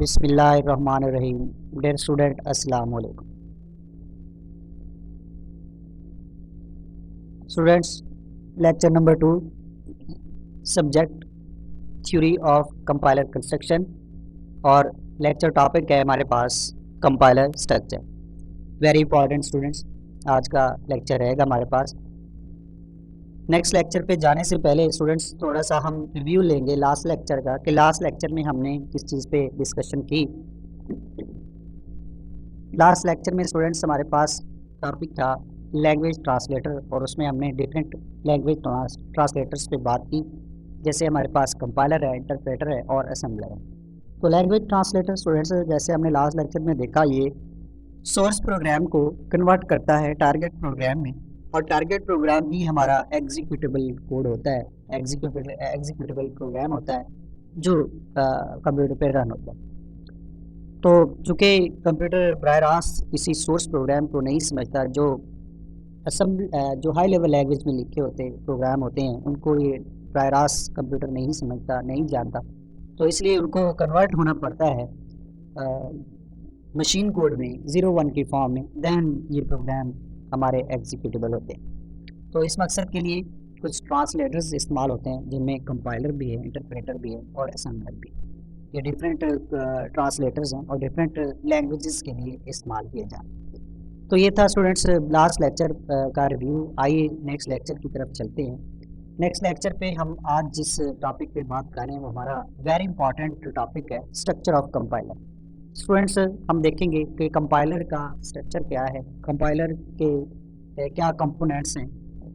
बिस्मिल्लाहिर्रहमानिर्रहीम। Dear student, अस्सलाम वालेकुम। Students, lecture number 2, subject theory of compiler construction, और लेक्चर टॉपिक है हमारे पास compiler structure. Very important students, आज का लेक्चर रहेगा हमारे पास। नेक्स्ट लेक्चर पे जाने से पहले स्टूडेंट्स थोड़ा सा हम रिव्यू लेंगे लास्ट लेक्चर का, कि लास्ट लेक्चर में हमने किस चीज़ पे डिस्कशन की। लास्ट लेक्चर में स्टूडेंट्स हमारे पास टॉपिक था लैंग्वेज ट्रांसलेटर, और उसमें हमने डिफरेंट लैंग्वेज ट्रांसलेटर्स पे बात की। जैसे हमारे पास कंपाइलर है, इंटरप्रेटर है और असेंबलर है। तो लैंग्वेज ट्रांसलेटर स्टूडेंट्स, जैसे हमने लास्ट लेक्चर में देखा, ये सोर्स प्रोग्राम को कन्वर्ट करता है टारगेट प्रोग्राम में, और टारगेट प्रोग्राम ही हमारा एग्जीक्यूटेबल कोड होता है, एग्जीक्यूटेबल प्रोग्राम होता है जो कंप्यूटर पे रन होता है। तो चूँकि कंप्यूटर बराह रास्त किसी सोर्स प्रोग्राम को नहीं समझता, जो हाई लेवल लैंग्वेज में लिखे होते प्रोग्राम होते हैं, उनको ये बराह रास्त कंप्यूटर नहीं समझता, नहीं जानता, तो इसलिए उनको कन्वर्ट होना पड़ता है मशीन कोड में 01 की फॉर्म में, देन ये प्रोग्राम हमारे एग्जीक्यूटेबल होते हैं। तो इस मकसद के लिए कुछ ट्रांसलेटर्स इस्तेमाल होते हैं, जिनमें कंपाइलर भी है, इंटरप्रेटर भी है और असेंबलर भी। ये डिफरेंट ट्रांसलेटर्स हैं और डिफरेंट लैंग्वेजेस के लिए इस्तेमाल किए जाते हैं। तो ये था स्टूडेंट्स लास्ट लेक्चर का रिव्यू। आइए नेक्स्ट लेक्चर की तरफ चलते हैं। नेक्स्ट लेक्चर पे हम आज जिस टॉपिक पे बात कर रहे हैं वो हमारा वेरी इंपॉर्टेंट टॉपिक है, स्ट्रक्चर ऑफ कंपाइलर। स्टूडेंट्स, हम देखेंगे कि कंपाइलर का स्ट्रक्चर क्या है, कंपाइलर के क्या कंपोनेंट्स हैं,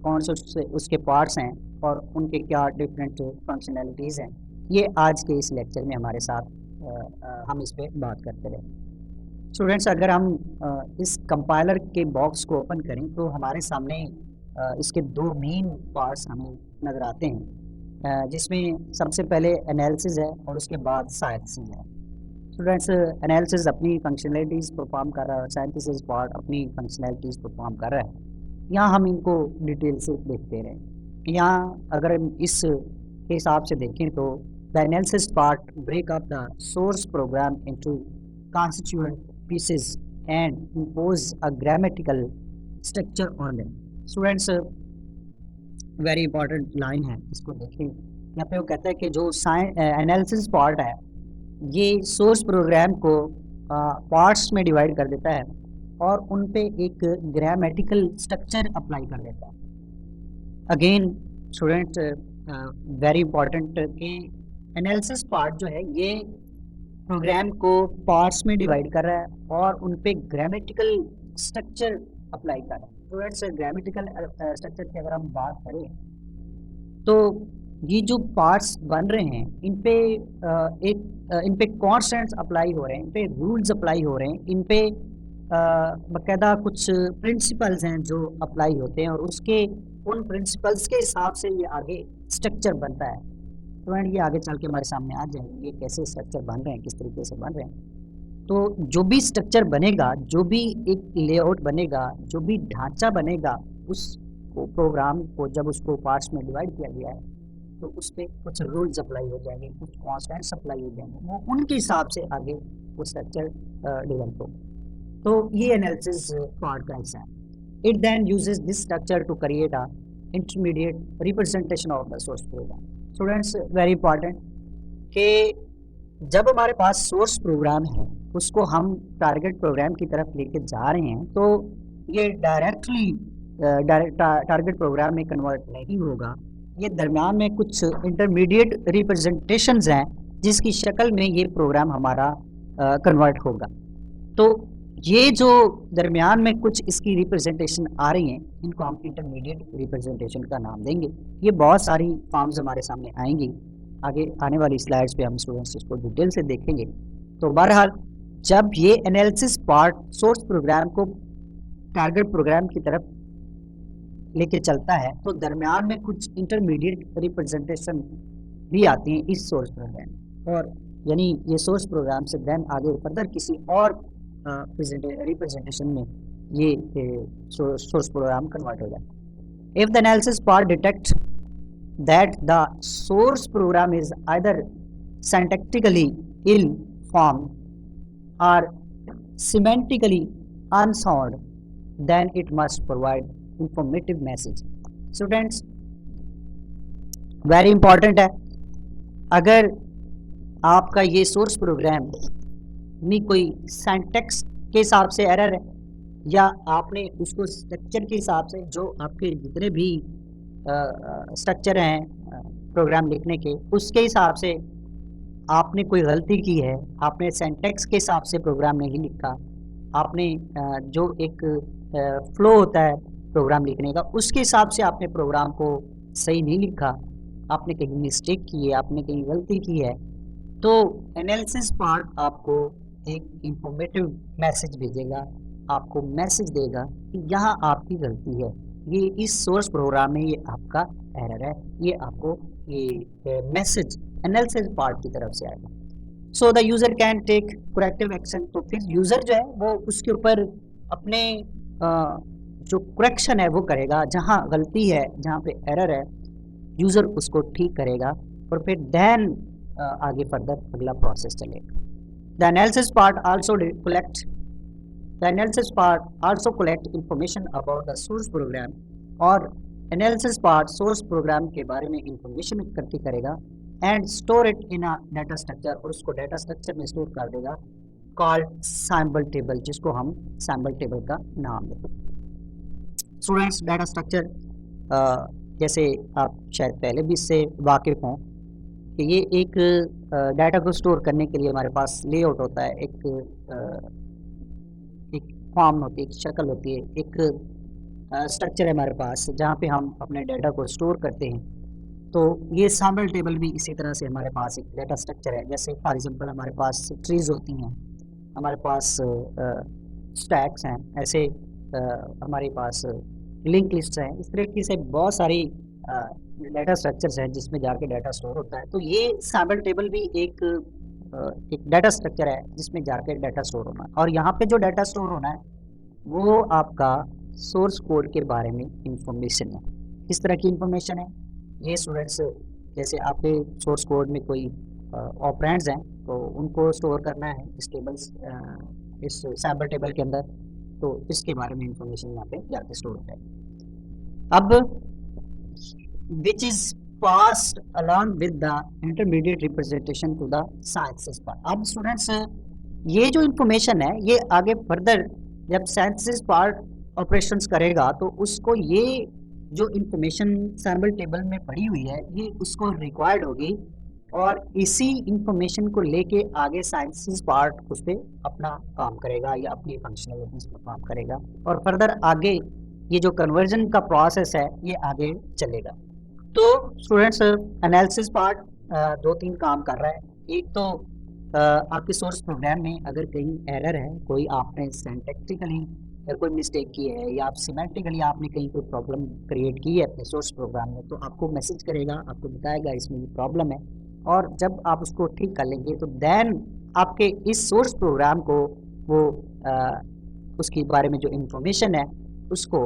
कौन से उसके पार्ट्स हैं और उनके क्या डिफरेंट फंक्शनैलिटीज़ हैं। ये आज के इस लेक्चर में हमारे साथ हम इस पर बात करते रहें। स्टूडेंट्स, अगर हम इस कंपाइलर के बॉक्स को ओपन करें तो हमारे सामने इसके दो मेन पार्ट्स हमें नज़र आते हैं, जिसमें सबसे पहले एनालिसिस है और उसके बाद सिंथेसिस है। स्टूडेंट्स, एनालिसिस अपनी फंक्शनैलिटीज़ परफॉर्म कर रहा है, सिंथेसिस पार्ट अपनी फंक्शनैलिटीज़ परफॉर्म कर रहा है। यहाँ हम इनको डिटेल से देखते रहें। यहाँ अगर हम इस के हिसाब से देखें तो the analysis part break up the source program into constituent pieces and impose a grammatical structure on them. Students, very important line है, इसको देखें। यहाँ पे वो कहता है कि जो एनालिसिस पार्ट है ये सोर्स प्रोग्राम को पार्ट्स में डिवाइड कर देता है और उन पे एक ग्रामेटिकल स्ट्रक्चर अप्लाई कर देता है। अगेन स्टूडेंट, वेरी इंपॉर्टेंट कि एनालिसिस पार्ट जो है ये प्रोग्राम को पार्ट्स में डिवाइड कर रहा है और उन पे ग्रामेटिकल स्ट्रक्चर अप्लाई कर रहा है। स्टूडेंट्स, ग्रामेटिकल स्ट्रक्चर की अगर हम बात करें तो ये जो पार्ट्स बन रहे हैं इन पे कॉन्स्टेंट्स अप्लाई हो रहे हैं, इन पे रूल्स अप्लाई हो रहे हैं, इन पे बाकायदा कुछ प्रिंसिपल्स हैं जो अप्लाई होते हैं, और उन प्रिंसिपल्स के हिसाब से ये आगे स्ट्रक्चर बनता है। स्टूडेंट, ये आगे चल के हमारे सामने आ जाएंगे ये कैसे स्ट्रक्चर बन रहे हैं, किस तरीके से बन रहे हैं। तो जो भी स्ट्रक्चर बनेगा, जो भी एक लेआउट बनेगा, जो भी ढांचा बनेगा, उस प्रोग्राम को जब उसको पार्ट्स में डिवाइड किया गया है तो उस पर कुछ रूल्स अप्लाई हो जाएंगे, कुछ कॉन्स्टेंट्स अप्लाई हो जाएंगे, वो उनके हिसाब से आगे वो स्ट्रक्चर डेवलप होगा। तो ये एनालिसिस पार्ट का हिस्सा है। It then uses this structure to create a intermediate representation of the source program. Students, very important कि जब हमारे पास सोर्स प्रोग्राम है उसको हम टारगेट प्रोग्राम की तरफ लेके जा रहे हैं तो ये डायरेक्टली टारगेट प्रोग्राम में कन्वर्ट नहीं होगा। ये दरमियान में कुछ इंटरमीडिएट रिप्रेजेंटेशंस हैं जिसकी शक्ल में ये प्रोग्राम हमारा कन्वर्ट होगा। तो ये जो दरमियान में कुछ इसकी रिप्रेजेंटेशन आ रही हैं, इनको हम इंटरमीडिएट रिप्रेजेंटेशन का नाम देंगे। ये बहुत सारी फॉर्म्स हमारे सामने आएंगी, आगे आने वाली स्लाइड्स पे हम स्टूडेंट्स इसको डिटेल से देखेंगे। तो बहरहाल, जब ये एनालिसिस पार्ट सोर्स प्रोग्राम को टारगेट प्रोग्राम की तरफ लेके चलता है तो दरमियान में कुछ इंटरमीडिएट रिप्रेजेंटेशन भी आती हैं इस सोर्स प्रोग्राम, और यानी ये सोर्स प्रोग्राम से देन आगे फर्दर किसी और रिप्रेजेंटेशन में ये सोर्स प्रोग्राम कन्वर्ट हो जाता है। If the analysis part detect that the source programme is either syntactically ill formed are semantically unsound, then it must provide informative message. Students, very important है, अगर आपका ये सोर्स प्रोग्राम में कोई syntax के हिसाब से एरर है या आपने उसको स्ट्रक्चर के हिसाब से, जो आपके जितने भी स्ट्रक्चर हैं प्रोग्राम लिखने के, उसके हिसाब से आपने कोई गलती की है, आपने सिंटैक्स के हिसाब से प्रोग्राम नहीं लिखा, आपने जो एक फ्लो होता है प्रोग्राम लिखने का, उसके हिसाब से आपने प्रोग्राम को सही नहीं लिखा, आपने कहीं मिस्टेक की है, आपने कहीं गलती की है, तो एनालिसिस पार्ट आपको एक इंफॉर्मेटिव मैसेज भेजेगा, आपको मैसेज देगा कि यहाँ आपकी गलती है, ये इस सोर्स प्रोग्राम में ये आपका एरर है, ये आपको ये मैसेज एनालिसिस पार्ट की तरफ से आएगा। So the user can take corrective action, तो फिर यूज़र जो है वो उसके ऊपर अपने जो करेक्शन है वो करेगा, जहाँ गलती है, जहाँ पे एरर है, यूज़र उसको ठीक करेगा और फिर देन आगे फर्दर अगला प्रोसेस चलेगा। The analysis part also collect information about the source programme, और एनालिसिस पार्ट सोर्स प्रोग्राम के बारे में इंफॉर्मेशन इकट्ठी करेगा and store it in a data structure, और उसको डाटा स्ट्रक्चर में स्टोर कर देगा कॉल्ड सैम्पल टेबल, जिसको हम सैम्पल टेबल का नाम देते हैं। स्टूडेंट्स, डाटा स्ट्रक्चर जैसे आप शायद पहले भी इससे वाकिफ़ हों कि ये एक डाटा को स्टोर करने के लिए हमारे पास लेआउट होता है, एक फॉर्म होती है, एक शक्ल होती है, एक स्ट्रक्चर है हमारे पास जहाँ पे हम अपने डाटा को स्टोर करते हैं। तो ये सैम्पल टेबल भी इसी तरह से हमारे पास एक डाटा स्ट्रक्चर है। जैसे फॉर एग्जांपल हमारे पास ट्रीज़ होती हैं, हमारे पास स्टैक्स हैं, ऐसे हमारे पास लिंक लिस्ट हैं, इस तरह की से बहुत सारी डाटा स्ट्रक्चर्स हैं जिसमें जाके डाटा स्टोर होता है। तो ये सैम्पल टेबल भी एक डाटा स्ट्रक्चर है जिसमें जाके डाटा स्टोर होना है, और यहाँ पे जो डाटा स्टोर होना है वो आपका सोर्स कोड के बारे में इंफॉर्मेशन है। किस तरह की इंफॉर्मेशन है ये स्टूडेंट्स? जैसे आपके सोर्स कोड में कोई ऑपरेंड्स हैं तो उनको स्टोर करना है इस टेबल्स इस सैम्पल टेबल के अंदर, तो इसके बारे में इंफॉर्मेशन यहाँ पे जाके स्टोर होता है। अब which is passed along with the intermediate representation to the synthesis part। अब स्टूडेंट्स ये जो इंफॉर्मेशन है ये आगे फर्दर जब सिंथेसिस पार्ट ऑपरेशंस करेगा तो उसको ये जो इंफॉर्मेशन सैम्पल टेबल में पड़ी हुई है ये उसको रिक्वायर्ड होगी, और इसी इंफॉर्मेशन को लेके आगे सिंथेसिस पार्ट उस पर अपना काम करेगा या अपनी फंक्शनलिटीज पर काम करेगा, और फर्दर आगे ये जो कन्वर्जन का प्रोसेस है ये आगे चलेगा। तो स्टूडेंट्स एनालिसिस पार्ट दो तीन काम कर रहा है। एक तो आपके सोर्स प्रोग्राम में अगर कहीं एरर है, कोई आपने सिंटैक्टिकली कोई मिस्टेक की है या आप सिमेंटिकली आपने कहीं कोई प्रॉब्लम क्रिएट की है अपने सोर्स प्रोग्राम में, तो आपको मैसेज करेगा, आपको बताएगा इसमें ये प्रॉब्लम है, और जब आप उसको ठीक कर लेंगे तो देन आपके इस सोर्स प्रोग्राम को वो उसके बारे में जो इंफॉर्मेशन है उसको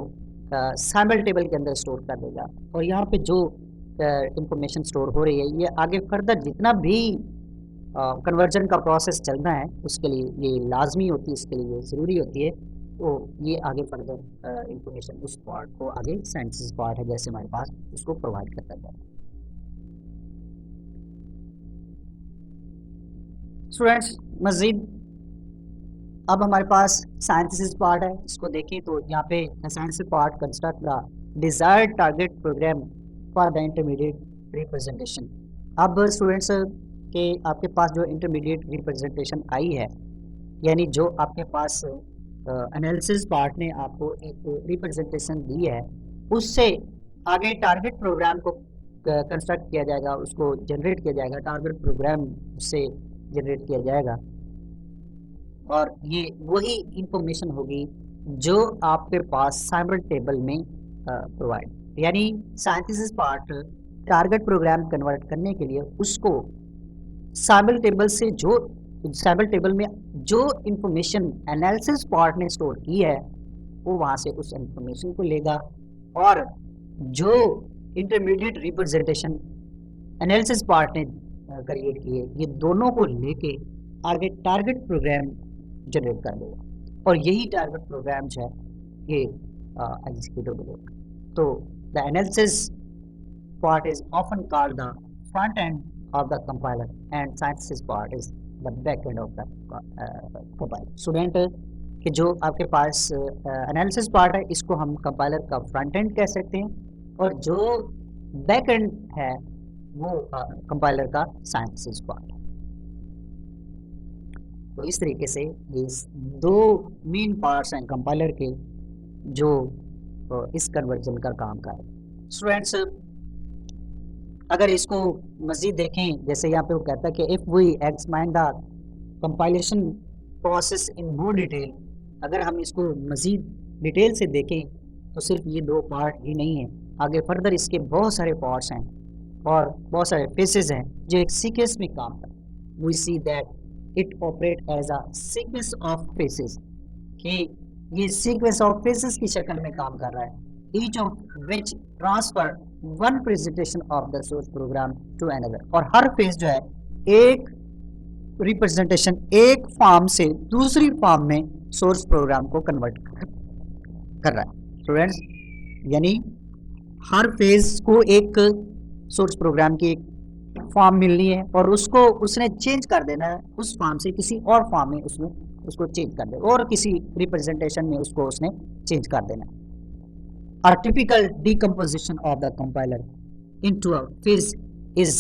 सैम्पल टेबल के अंदर स्टोर कर देगा, और यहाँ पे जो इंफॉर्मेशन स्टोर हो रही है ये आगे फर्दर जितना भी कन्वर्जन का प्रोसेस चलना है उसके लिए ये लाजमी होती है, इसके लिए ज़रूरी होती है, तो ये आगे फर्दर इंफॉर्मेशन उस पार्ट को आगे सिंथेसिस पार्ट है जैसे हमारे पास उसको प्रोवाइड करता है। स्टूडेंट्स, मज़ीद अब हमारे पास सिंथेसिस पार्ट है, इसको देखें तो यहाँ पे synthesis part construct the desired target program for the intermediate representation. अब स्टूडेंट्स के आपके पास जो इंटरमीडिएट रिप्रेजेंटेशन आई है, यानी जो आपके पास एनालिसिस पार्ट ने आपको एक रिप्रेजेंटेशन दी है, उससे आगे टारगेट प्रोग्राम को कंस्ट्रक्ट किया जाएगा, उसको जनरेट किया जाएगा, टारगेट प्रोग्राम से जनरेट किया जाएगा, और ये वही इंफॉर्मेशन होगी जो आपके पास सैम्पल टेबल में प्रोवाइड, यानी synthesis part target program convert करने के लिए उसको सैम्पल टेबल से जो सैम्पल टेबल में जो इंफॉर्मेशन एनालिसिस पार्ट ने स्टोर की है वो वहाँ से उस इंफॉर्मेशन को लेगा, और जो इंटरमीडिएट रिप्रेजेंटेशन एनालिसिस पार्ट ने क्रिएट की है ये दोनों को लेके आगे टारगेट प्रोग्राम जनरेट कर देगा। और यही टारगेट प्रोग्राम जो है ये एग्जीक्यूटेबल होगा। तो the analysis part is often called the front end of the compiler and synthesis part is the back end of the compiler. Student कि जो आपके पास एनालिसिस पार्ट है इसको हम कंपाइलर का फ्रंट एंड कह सकते हैं और जो बैक एंड है वो कंपाइलर का साइंथिस पार्ट है। तो इस तरीके से ये दो मेन पार्ट्स हैं कंपाइलर के जो इस कन्वर्जन का काम कर रहे हैं। स्टूडेंट्स अगर इसको मजीद देखें, जैसे यहाँ पे वो कहता है कि if we examine the compilation process in more detail, अगर हम इसको मजीद डिटेल से देखें तो सिर्फ ये दो पार्ट ही नहीं है, आगे फर्दर इसके बहुत सारे पार्ट्स हैं और बहुत सारे फेसेस हैं जो एक सीक्वेंस में काम करते हैं। We see that it operate as a sequence of phases, कि ये सीक्वेंस ऑफ फेसेस की शक्ल में काम कर रहा है, each of which transfer one presentation of the source program to another, और हर फेज जो है एक रिप्रेजेंटेशन एक फॉर्म से दूसरी फॉर्म में सोर्स प्रोग्राम को कन्वर्ट कर रहा है। स्टूडेंट्स यानी हर फेज को एक सोर्स प्रोग्राम की एक फॉर्म मिलनी है और उसको उसने चेंज कर देना है, उस फॉर्म से किसी और फॉर्म में उसमें उसको चेंज कर देना और किसी रिप्रेजेंटेशन में उसको उसने चेंज कर देना है। A typical decomposition of the compiler into a phase is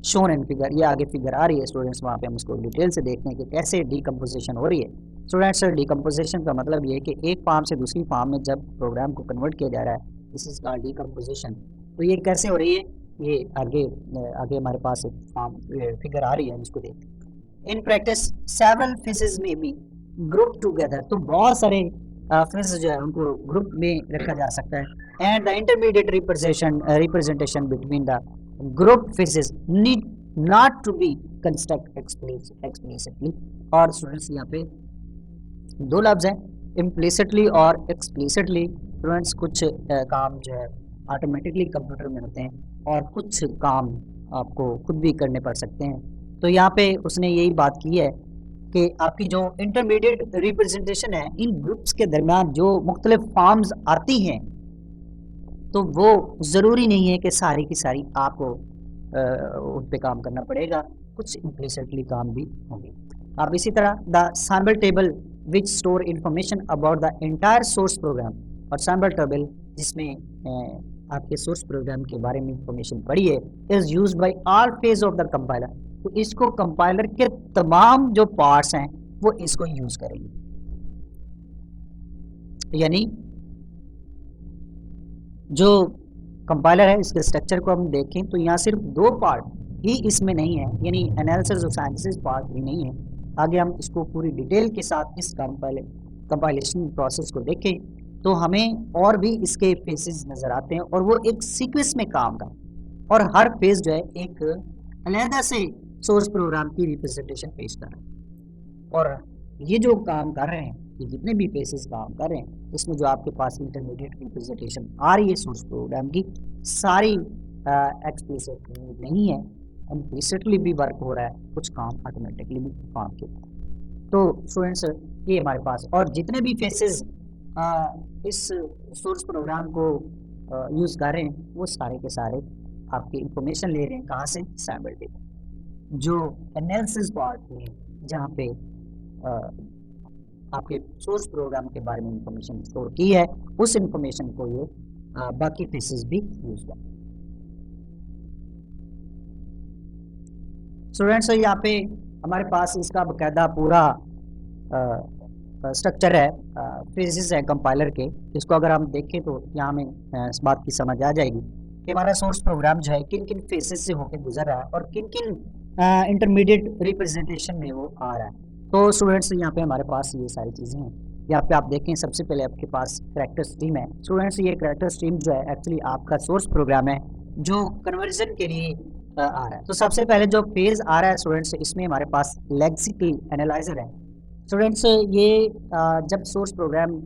shown in figure। ये आगे फिगर आ रही है स्टूडेंट्स, वहाँ पे हम इसको डिटेल से देखते हैं कि कैसे डिकम्पोजिशन हो रही है। स्टूडेंट्स डिकम्पोजिशन का मतलब ये है कि एक फार्म से दूसरी फार्म में जब प्रोग्राम को कन्वर्ट किया जा रहा है, दिस इज कॉल्ड डिकम्पोजिशन। तो ये कैसे हो रही है, ये आगे आगे हमारे पास एक फार्म फिगर आ रही है, हम इसको देखते हैं। इन प्रैक्टिस सेवरल फेजेस में बी ग्रुप टुगेदर, तो बहुत सारे फेज जो है उनको ग्रुप में रखा जा सकता है। And the intermediate representation between the group phases need not to be construct explicitly. और स्टूडेंट्स यहाँ पे दो लफ्ज हैं, इम्प्लिसिटली और एक्सप्लिसिटली। स्टूडेंट्स कुछ काम जो है ऑटोमेटिकली कंप्यूटर में होते हैं और कुछ काम आपको खुद भी करने पड़ सकते हैं। तो यहाँ पे उसने यही बात की है कि आपकी जो इंटरमीडिएट रिप्रेजेंटेशन है, इन ग्रुप्स के दरमियान जो मुख्तलिफ फॉर्म्स आती हैं तो वो ज़रूरी नहीं है कि सारी की सारी आपको उन पे काम करना पड़ेगा, कुछ इम्प्लिसिटली काम भी होंगे। अब इसी तरह the sample table which store information about the entire source program, और सैम्पल टेबल जिसमें आपके सोर्स प्रोग्राम के बारे में इंफॉर्मेशन पड़ी है, is use by all phase of the compiler. तो इसको कंपाइलर के तमाम जो पार्ट्स हैं वो इसको यूज करेंगे। यानी जो कंपाइलर है इसके स्ट्रक्चर को हम देखें तो यहाँ सिर्फ दो पार्ट ही इसमें नहीं है, यानी एनालिसिस और साइंथिस पार्ट भी नहीं है। आगे हम इसको पूरी डिटेल के साथ इस कंपाइलेशन प्रोसेस को देखें तो हमें और भी इसके फेसेस नज़र आते हैं और वो एक सीक्वेंस में काम का, और हर फेज जो है एक अलहदा से सोर्स प्रोग्राम की रिप्रेजेंटेशन पेश कर रहे हैं। और ये जो काम कर रहे हैं, ये जितने भी फेसेस काम कर रहे हैं, इसमें जो आपके पास इंटरमीडिएट रिप्रेजेंटेशन आ रही है सोर्स प्रोग्राम की, सारी एक्सप्लिसिट नहीं है, इम्प्लिसिटली भी वर्क हो रहा है, कुछ काम ऑटोमेटिकली भी काम किया। तो स्टूडेंट्स ये हमारे पास और जितने भी फेसेस इस सोर्स प्रोग्राम को यूज़ कर रहे हैं वो सारे के सारे आपकी इंफॉर्मेशन ले रहे हैं कहाँ से, सैम्पल टेबल। जो एनालिसिस पार्ट है जहाँ पे आपके सोर्स प्रोग्राम के बारे में इंफॉर्मेशन स्टोर की है, उस इंफॉर्मेशन को ये बाकी फेसेस भी यूज कर। स्टूडेंट्स यहाँ पे हमारे पास इसका बाकायदा पूरा स्ट्रक्चर है, फेसेस है कंपाइलर के। इसको अगर हम देखें तो यहाँ में इस बात की समझ आ जाएगी कि हमारा सोर्स प्रोग्राम जो है किन किन फेसेस से होकर गुजर रहा है और किन किन इंटरमीडिएट रिप्रेजेंटेशन में वो आ रहा है। तो स्टूडेंट्स यहाँ पे हमारे पास ये सारी चीज़ें हैं। यहाँ पे आप देखें सबसे पहले आपके पास करैक्टर स्ट्रीम है। स्टूडेंट्स ये करैक्टर स्ट्रीम जो है एक्चुअली आपका सोर्स प्रोग्राम है जो कन्वर्जन के लिए आ रहा है। तो सबसे पहले जो फेज आ रहा है स्टूडेंट्स, इसमें हमारे पास लेक्सिकल एनालाइजर है। स्टूडेंट्स ये जब source program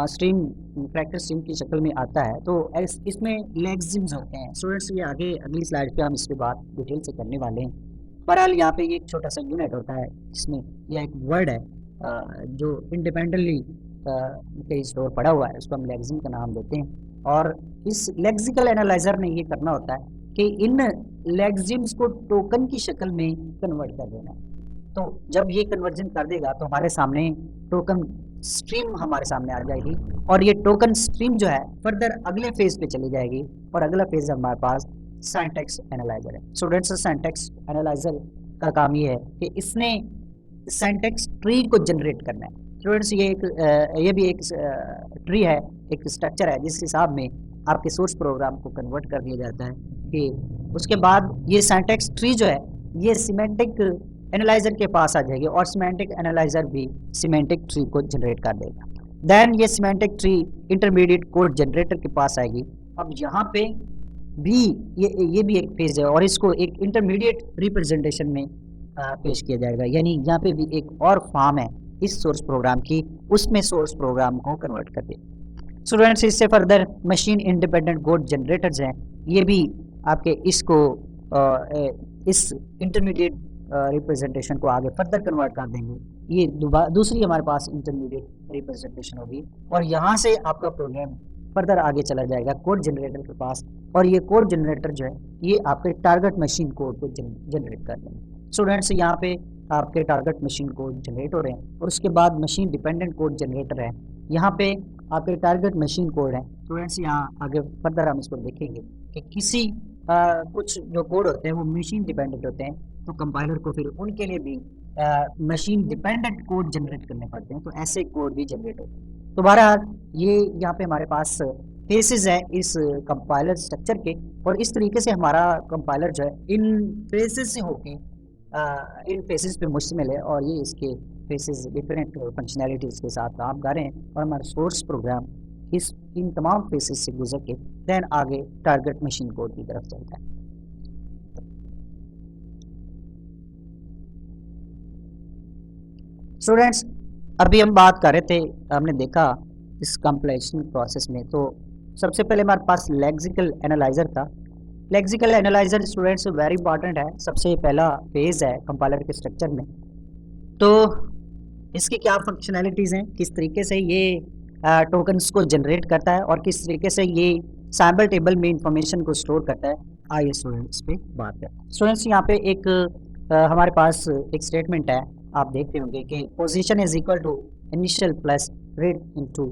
stream character stream की शक्ल में आता है तो इसमें लेक्सिम्स होते हैं। स्टूडेंट्स ये आगे अगली स्लाइड पे हम इसके बात डिटेल से करने वाले हैं। बहरहाल यहाँ पे एक छोटा सा यूनिट होता है जिसमें यह एक वर्ड है जो इंडिपेंडेंटली कहीं स्टोर पड़ा हुआ है उसको हम लेक्सिम का नाम देते हैं। और इस लेक्सिकल एनालाइजर ने ये करना होता है कि इन लेक्सिम्स को टोकन की शक्ल में कन्वर्ट कर देना है। तो जब ये कन्वर्जन कर देगा तो हमारे सामने टोकन स्ट्रीम हमारे सामने आ जाएगी, और ये टोकन स्ट्रीम जो है फर्दर अगले फेज पे चली जाएगी, और अगला फेज हमारे पास सिंटैक्स एनालाइजर है। स्टूडेंट्स, सिंटैक्स एनालाइजर का काम ये है कि इसने सिंटैक्स ट्री को जनरेट करना है। स्टूडेंट्स, ये भी एक ट्री है, एक स्ट्रक्चर है जिस हिसाब में आपके सोर्स प्रोग्राम को कन्वर्ट कर दिया जाता है कि उसके बाद ये सिंटैक्स ट्री जो है ये सिमेंटिक एनालाइजर के पास आ जाएगी, और सिमेंटिक एनालाइजर भी सिमेंटिक ट्री को जनरेट कर देगा। देन ये semantic tree intermediate code generator के पास आएगी। अब यहाँ पे भी ये भी एक फेज है, और इसको एक इंटरमीडिएट रिप्रेजेंटेशन में पेश किया जाएगा, यानी यहाँ पे भी एक और फॉर्म है इस सोर्स प्रोग्राम की, उसमें सोर्स प्रोग्राम को कन्वर्ट कर दे। स्टूडेंट्स, इससे further machine independent code generators हैं, ये भी आपके इसको इस इंटरमीडिएट रिप्रेजेंटेशन को आगे फर्दर कन्वर्ट कर देंगे। ये दूसरी हमारे पास इंटरमीडिएट रिप्रेजेंटेशन होगी, और यहाँ से आपका प्रोग्राम फर्दर आगे चला जाएगा कोड जनरेटर के पास, और ये कोड जनरेटर जो है ये आपके टारगेट मशीन कोड को जनरेट कर देंगे। स्टूडेंट्स, यहाँ पे आपके टारगेट मशीन कोड जनरेट हो रहे हैं, और उसके बाद मशीन डिपेंडेंट कोड जनरेटर है, यहाँ पे आपके टारगेट मशीन कोड है। स्टूडेंट्स, यहाँ आगे फर्दर हम इसको देखेंगे कि किसी कुछ जो कोड होते हैं वो मशीन डिपेंडेंट होते हैं, तो कंपाइलर को फिर उनके लिए भी मशीन डिपेंडेंट कोड जनरेट करने पड़ते हैं, तो ऐसे कोड भी जनरेट होते हैं। तो बहरहाल ये यहाँ पे हमारे पास फेसेस है इस कंपाइलर स्ट्रक्चर के, और इस तरीके से हमारा कंपाइलर जो है इन फेसेस से होके इन फेसेस पे मुश्तमिल है, और ये इसके फेसेस डिफरेंट फंक्शनैलिटीज़ के साथ काम कर रहे हैं, और हमारा सोर्स प्रोग्राम इन तमाम फेसेस से गुजर के देन आगे टारगेट मशीन कोड की तरफ चलता है। स्टूडेंट्स, अभी हम बात कर रहे थे, हमने देखा इस कंपाइलेशन प्रोसेस में, तो सबसे पहले हमारे पास लेक्सिकल एनालाइजर था। Lexical analyzer students very important है, सबसे पहला फेज है कंपाइलर के स्ट्रक्चर में। तो इसकी क्या फंक्शनैलिटीज़ हैं, किस तरीके से ये टोकन्स को जनरेट करता है, और किस तरीके से ये सैम्पल टेबल में इंफॉर्मेशन को स्टोर करता है, आइए स्टूडेंट्स पे बात करें। स्टूडेंट्स, यहाँ पे एक हमारे पास एक स्टेटमेंट है, आप देखते होंगे कि position is equal to initial plus read into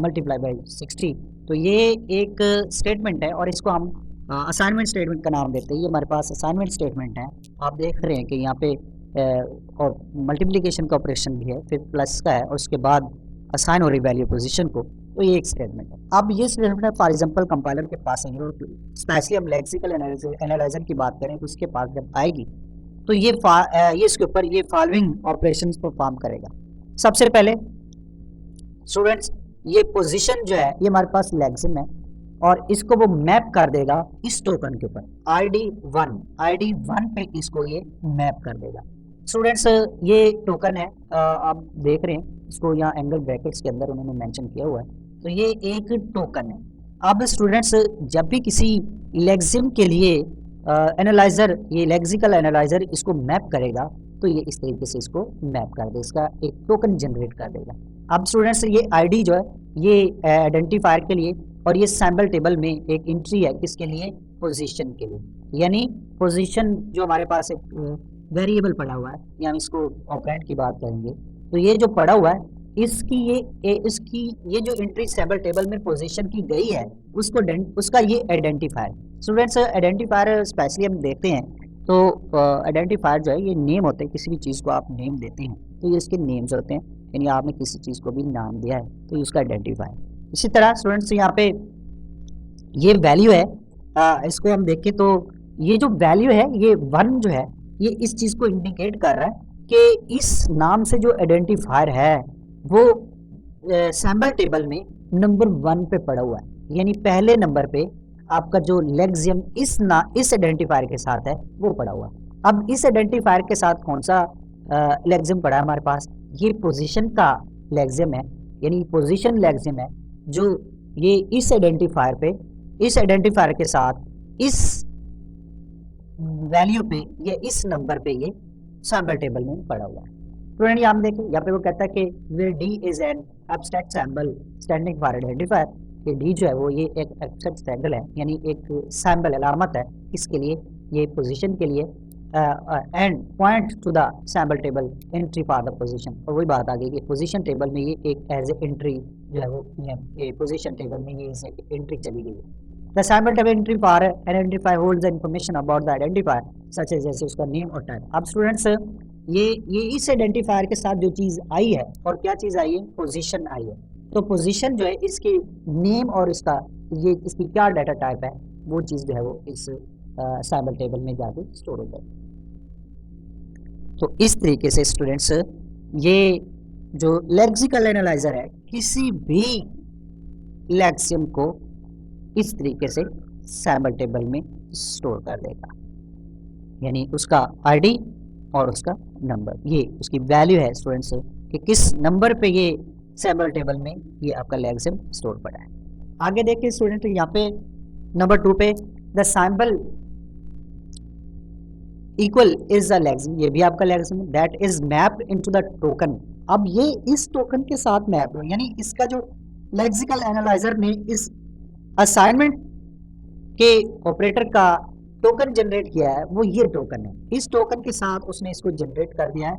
multiply by 60। तो ये एक स्टेटमेंट है, और इसको हम असाइनमेंट स्टेटमेंट का नाम देते हैं। ये हमारे पास असाइनमेंट स्टेटमेंट है, आप देख रहे हैं कि यहाँ पे और मल्टीप्लिकेशन का ऑपरेशन भी है, फिर प्लस का है, और उसके बाद असाइन हो रही वैल्यू पोजीशन को, तो ये एक स्टेटमेंट है। अब ये स्टेटमेंट है फॉर एग्जांपल कंपाइलर के पास है, स्पेशली हम लेक्सिकल एनालाइजर की बात करें तो उसके पास जब आएगी तो ये इसके ऊपर ये फॉलोइंग ऑपरेशंस परफॉर्म करेगा। सबसे पहले स्टूडेंट्स, ये पोजीशन जो है ये हमारे पास लेक्सिम है, और इसको वो मैप कर देगा इस टोकन के ऊपर ID1 पे इसको ये मैप कर देगा। स्टूडेंट्स, ये टोकन है, आप देख रहे हैं इसको यहाँ एंगल ब्रैकेट्स के अंदर उन्होंने मेंशन किया हुआ है, तो ये एक टोकन है। अब स्टूडेंट्स, जब भी किसी लेक्सिम के लिए एनालाइजर, ये लेक्सिकल एनालाइजर इसको मैप करेगा, तो ये इस तरीके से इसको मैप कर देगा, इसका एक टोकन जनरेट कर देगा। अब स्टूडेंट्स, ये ID जो है ये आइडेंटिफायर के लिए, और ये सैम्पल टेबल में एक एंट्री है किसके लिए, पोजीशन के लिए, यानी पोजीशन जो हमारे पास एक वेरिएबल पड़ा हुआ है, या हम इसको ऑपरेंड की बात करेंगे, तो ये जो पड़ा हुआ है इसकी ये जो एंट्री सैम्पल टेबल में पोजीशन की गई है उसका ये आइडेंटिफायर। स्टूडेंट्स, आइडेंटिफायर स्पेशली हम देखते हैं, तो आइडेंटिफायर जो है ये नेम होते हैं, किसी भी चीज़ को आप नेम देते हैं तो ये इसके नेम्स होते हैं, यानी आपने किसी चीज़ को भी नाम दिया है तो इसका आइडेंटिफायर। इसी तरह स्टूडेंट्स, यहाँ पे ये वैल्यू है, इसको हम देखें तो ये जो वैल्यू है ये 1 जो है ये इस चीज़ को इंडिकेट कर रहा है कि इस नाम से जो आइडेंटिफायर है वो सैम्पल टेबल में नंबर 1 पे पड़ा हुआ है, यानी पहले नंबर पे आपका जो लेक्सिम इस आइडेंटिफायर के साथ है वो पड़ा हुआ है। अब इस आइडेंटिफायर के साथ कौन सा लेक्सिम पड़ा है हमारे पास, ये पोजीशन का लेक्सिम है, यानी पोजीशन लेक्सिम है जो ये इस आइडेंटिफायर के साथ इस वैल्यू पे या इस नंबर पे ये सैम्पल टेबल में पड़ा हुआ है। स्टूडेंट यहाँ पे देखिए, यहाँ पे वो कहता है कि where D is an abstract symbol standing for identifier, कि डी जो है वो ये एक एब्स्ट्रैक्ट सैम्बल है, यानी एक सैम्बल अलामत है किसके लिए, ये पोजीशन के लिए, and point two the sample table entry for the position. और वही बात आ गई कि पोजीशन टेबल में ये एक एज ए एंट्री जो है वो पोजीशन टेबल में ये एंट्री चली गई है। The sample table entry for identify holds the information about the identifier such as जैसे उसका नेम और टाइप। अब स्टूडेंट्स ये इस आइडेंटिफायर के साथ जो चीज़ आई है, और क्या चीज़ आई है, पोजीशन आई है। तो पोजीशन जो है इसकी नेम और इसका ये इसकी क्या डाटा टाइप है, वो चीज़ जो है वो इस सैम्पल टेबल में जाके स्टोर हो जाएगी। तो इस तरीके से स्टूडेंट्स ये जो लेक्सिकल एनालाइजर है किसी भी लेक्सियम को इस तरीके से सैम्पल टेबल में स्टोर कर देगा, यानी उसका आईडी और उसका नंबर, ये उसकी वैल्यू है स्टूडेंट्स कि किस नंबर पे ये सैम्पल टेबल में ये आपका लेक्सियम स्टोर पड़ा है। आगे देखिए स्टूडेंट, यहाँ पे नंबर 2 पे the symbol equal is the lexeme, ये भी आपका lexeme that is map into the token. अब ये इस टोकन के साथ मैप हो, यानी इसका जो लेक्सिकल एनालाइजर ने इस असाइनमेंट के ऑपरेटर का टोकन जनरेट किया है, वो ये टोकन है, इस टोकन के साथ उसने इसको जनरेट कर दिया है।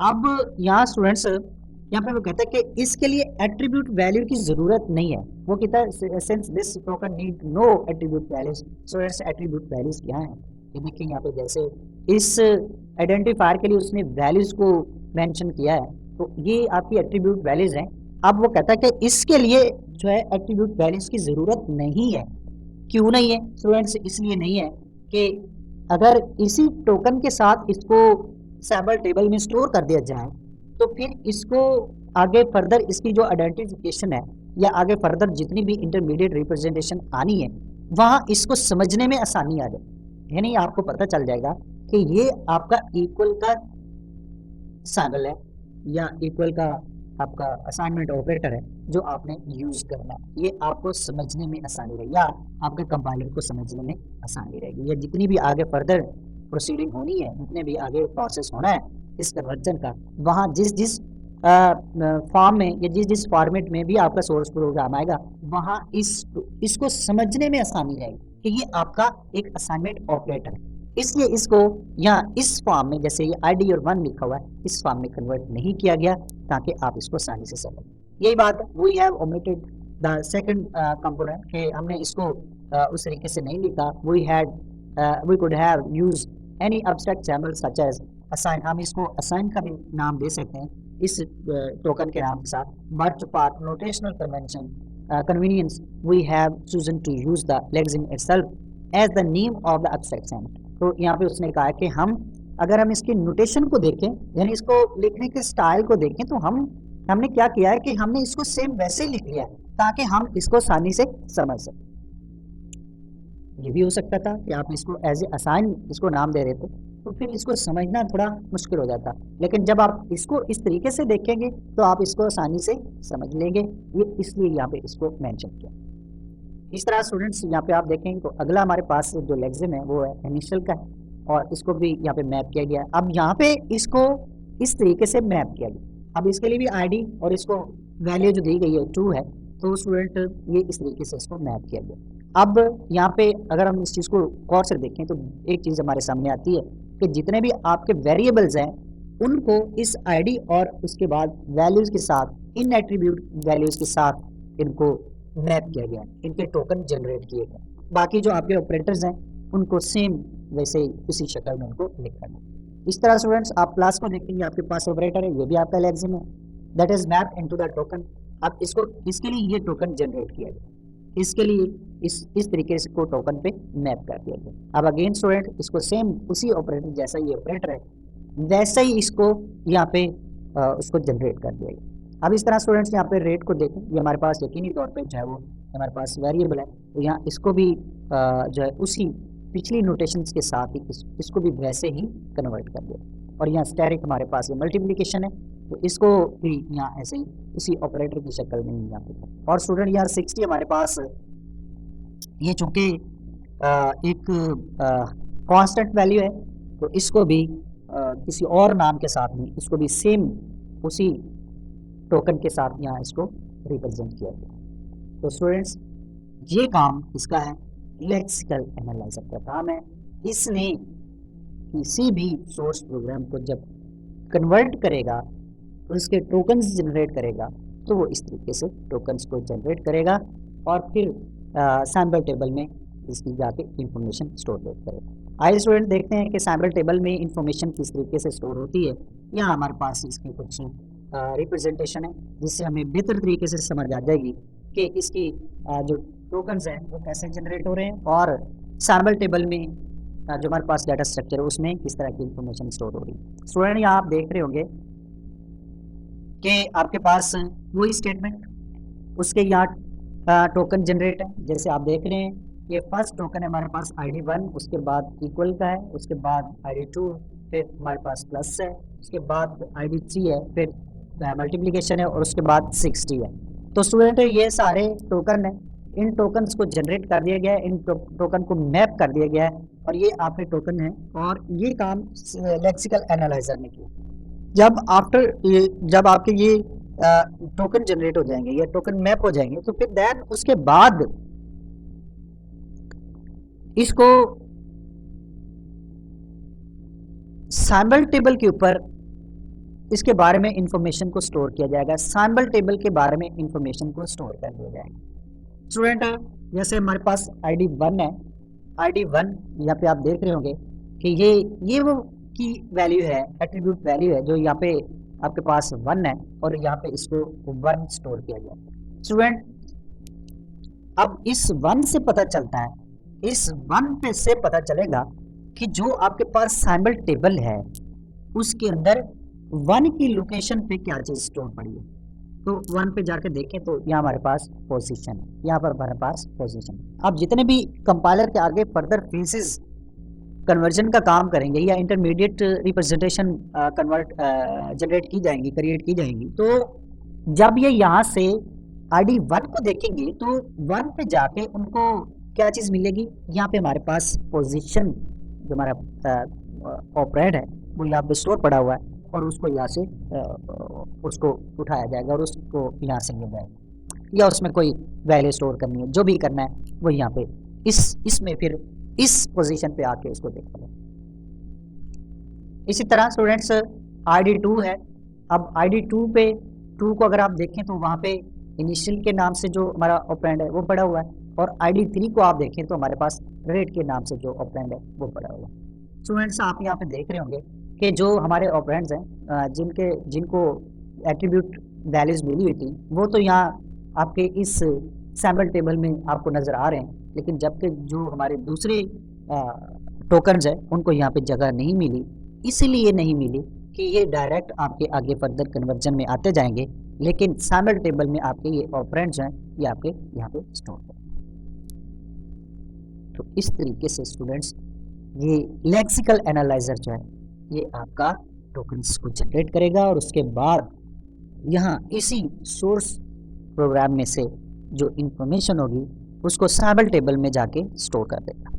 अब यहाँ स्टूडेंट्स यहाँ पे वो कहता है कि इसके लिए एट्रीब्यूट वैल्यू की जरूरत नहीं है। वो कहता है since this token need no attribute values, students attribute values क्या है, ये देखिए यहाँ पे जैसे इस आइडेंटिफायर के लिए उसने वैल्यूज को मेंशन किया है, तो ये आपकी एट्रीब्यूट वैल्यूज हैं। अब वो कहता है कि इसके लिए जो है एट्रीब्यूट वैल्यूज की ज़रूरत नहीं है। क्यों नहीं है स्टूडेंट्स? इसलिए नहीं है कि अगर इसी टोकन के साथ इसको सैम्पल टेबल में स्टोर कर दिया जाए तो फिर इसको आगे फर्दर इसकी जो आइडेंटिफिकेशन है या आगे फर्दर जितनी भी इंटरमीडिएट रिप्रेजेंटेशन आनी है वहाँ इसको समझने में आसानी आ जाए, यानी आपको पता चल जाएगा कि ये आपका इक्वल का सैम्पल है या इक्वल का आपका असाइनमेंट ऑपरेटर है जो आपने यूज करना है। ये आपको समझने में आसानी रहेगी या आपके कंपाइलर को समझने में आसानी रहेगी, या जितनी भी आगे फर्दर प्रोसीडिंग होनी है, जितने भी आगे प्रोसेस होना है इस कन्वर्जन का, वहाँ जिस फॉर्म में या जिस फॉर्मेट में भी आपका सोर्स प्रोग्राम आएगा वहाँ इसको समझने में आसानी रहेगी कि ये आपका एक असाइनमेंट ऑपरेटर है। इसलिए इसको यहाँ इस फॉर्म में जैसे ये ID और 1 लिखा हुआ है इस फॉर्म में कन्वर्ट नहीं किया गया ताकि आप इसको आसानी से समझ। यही बात we have omitted the second component कि हमने इसको उस तरीके से नहीं लिखा। We could have use any abstract sample such as assign, हम इसको असाइन का भी नाम दे सकते हैं इस टोकन के नाम के साथ, but for notational convenience we have chosen to use the lexeme itself as the name of the abstract symbol. तो यहाँ पे उसने कहा कि अगर हम इसके नोटेशन को देखें, यानी इसको लिखने के स्टाइल को देखें, तो हमने क्या किया है कि हमने इसको सेम वैसे लिख लिया है ताकि हम इसको आसानी से समझ सकें। ये भी हो सकता था कि आप इसको एज ए असाइन इसको नाम दे देते तो फिर इसको समझना थोड़ा मुश्किल हो जाता, लेकिन जब आप इसको इस तरीके से देखेंगे तो आप इसको आसानी से समझ लेंगे। ये इसलिए यहाँ पे इसको मेंशन किया। इस तरह स्टूडेंट्स यहाँ पे आप देखेंगे तो अगला हमारे पास जो लेक्सिम है वो है इनिशियल का है, और इसको भी यहाँ पे मैप किया गया है। अब यहाँ पे इसको इस तरीके से मैप किया गया। अब इसके लिए भी ID और इसको वैल्यू जो दी गई है 2 है, तो स्टूडेंट ये इस तरीके से इसको मैप किया गया। अब यहाँ पे अगर हम इस चीज़ को गौर से देखें तो एक चीज़ हमारे सामने आती है कि जितने भी आपके वेरिएबल्स हैं उनको इस ID और उसके बाद वैल्यूज़ के साथ, इन एट्रीब्यूट वैल्यूज़ के साथ इनको मैप किया गया, इनके टोकन जनरेट किए गए। बाकी जो आपके ऑपरेटर्स हैं उनको सेम वैसे ही उसी शक्ल में उनको लिखा गया। इस तरह स्टूडेंट्स आप क्लास को देखेंगे, आपके पास ऑपरेटर है, ये भी आपका लेक्सिम है, that is map into the token. अब इसके लिए ये टोकन जनरेट किया गया, इसके लिए इस तरीके से को टोकन पे मैप कर दिया गया। अब अगेन स्टूडेंट इसको सेम उसी ऑपरेटर जैसा ये ऑपरेटर है वैसे ही इसको यहाँ पे उसको जनरेट कर दिया गया। अब इस तरह स्टूडेंट्स यहाँ पे रेट को देखें, ये हमारे पास यकीनी तौर पे जो है वो हमारे पास वेरिएबल है, तो यहाँ इसको भी जो है उसी पिछली नोटेशंस के साथ ही इसको भी वैसे ही कन्वर्ट कर दिया। और यहाँ स्टेरिक हमारे पास ये मल्टीप्लिकेशन है, तो इसको भी यहाँ ऐसे ही उसी ऑपरेटर की शक्ल में यहाँ पे। और स्टूडेंट यहाँ 60 हमारे पास ये चूँकि एक कांस्टेंट वैल्यू है, तो इसको भी किसी और नाम के साथ में इसको भी सेम उसी टोकन के साथ यहाँ इसको रिप्रेजेंट किया गया। तो स्टूडेंट्स ये काम इसका है, लेक्सिकल एनालाइजर का काम है। इसने किसी भी सोर्स प्रोग्राम को जब कन्वर्ट करेगा तो इसके टोकन्स जनरेट करेगा, तो वो इस तरीके से टोकन्स को जनरेट करेगा और फिर सैम्पल टेबल में इसकी जाके इंफॉर्मेशन स्टोर करेगा। आइए स्टूडेंट देखते हैं कि सैम्पल टेबल में इंफॉर्मेशन किस तरीके से स्टोर होती है। यहाँ हमारे पास इसकी कुछ रिप्रेजेंटेशन है जिससे हमें बेहतर तरीके से समझ आ जाएगी कि इसकी जो टोकन्स हैं वो कैसे जनरेट हो रहे हैं और सैम्पल टेबल में जो हमारे पास डाटा स्ट्रक्चर है उसमें किस तरह की इंफॉर्मेशन स्टोर हो रही है। स्टूडेंट यहाँ आप देख रहे होंगे कि आपके पास वही स्टेटमेंट, उसके यहाँ टोकन जनरेट है। जैसे आप देख रहे हैं ये फर्स्ट टोकन है हमारे पास ID1, उसके बाद इक्वल का है, उसके बाद ID2, फिर हमारे पास प्लस है, उसके बाद ID3 है, फिर मल्टीप्लिकेशन है और उसके बाद 60 है। तो स्टूडेंट ये सारे टोकन है, इन टोकन्स को जनरेट कर दिया गया है, इन टोकन को मैप कर दिया गया है और ये आपके टोकन है और ये काम लेक्सिकल एनालाइजर ने किया। जब आपके ये टोकन जनरेट हो जाएंगे या टोकन मैप हो जाएंगे तो फिर देन उसके बाद इसको सैम्पल टेबल के ऊपर इसके बारे में इंफॉर्मेशन को स्टोर किया जाएगा, सैम्पल टेबल के बारे में इंफॉर्मेशन को स्टोर कर दिया जाएगा। स्टूडेंट जैसे हमारे पास ID1 है, ID1 यहाँ पे आप देख रहे होंगे कि ये वो की वैल्यू है, एट्रीब्यूट वैल्यू है जो यहाँ पे आपके पास 1 है और यहाँ पे इसको 1 स्टोर किया गया। स्टूडेंट अब इस 1 से पता चलता है, इस 1 पे से पता चलेगा कि जो आपके पास सैम्पल टेबल है उसके अंदर 1 की लोकेशन पे क्या चीज स्टोर पड़ी है। तो 1 पे जाके देखें तो यहाँ हमारे पास पोजीशन है, यहाँ पर हमारे पास पोजीशन। अब जितने भी कंपाइलर के आगे फर्दर फेसेस कन्वर्जन का काम करेंगे या इंटरमीडिएट रिप्रेजेंटेशन जनरेट की जाएंगी, क्रिएट की जाएंगी, तो जब ये यहाँ से ID1 को देखेंगे तो 1 पे जाके उनको क्या चीज़ मिलेगी, यहाँ पे हमारे पास पोजीशन जो हमारा ऑपरेंड है वो यहाँ पे स्टोर पड़ा हुआ है और उसको यहाँ से उसको उठाया जाएगा और उसको यहाँ से लिया जाएगा या उसमें कोई वैल्यू स्टोर करनी है, जो भी करना है वो यहाँ पे इसमें फिर इस पोजीशन पे आके उसको देखा जाए। इसी तरह स्टूडेंट्स ID2 है। अब ID2 पे 2 को अगर आप देखें तो वहाँ पे इनिशियल के नाम से जो हमारा ऑपरेंड है वो पड़ा हुआ है और ID3 को आप देखें तो हमारे पास रेट के नाम से जो ऑपरेंड है वो पड़ा हुआ है। स्टूडेंट्स आप यहाँ पे देख रहे होंगे कि जो हमारे ऑपरेंड्स हैं जिनको एट्रीब्यूट वैल्यूज मिली हुई थी वो तो यहाँ आपके इस सैम्पल टेबल में आपको नज़र आ रहे हैं, लेकिन जबकि जो हमारे दूसरे टोकन्स हैं उनको यहाँ पे जगह नहीं मिली। इसीलिए नहीं मिली कि ये डायरेक्ट आपके आगे फर्दर कन्वर्जन में आते जाएंगे, लेकिन सैम्पल टेबल में आपके ये ऑपरेंड्स हैं ये आपके यहाँ पे स्टोर हैं। तो इस तरीके से स्टूडेंट्स ये लेक्सिकल एनालाइजर जो है ये आपका टोकन्स को जनरेट करेगा और उसके बाद यहाँ इसी सोर्स प्रोग्राम में से जो इंफॉर्मेशन होगी उसको सैम्पल टेबल में जाके स्टोर कर देगा।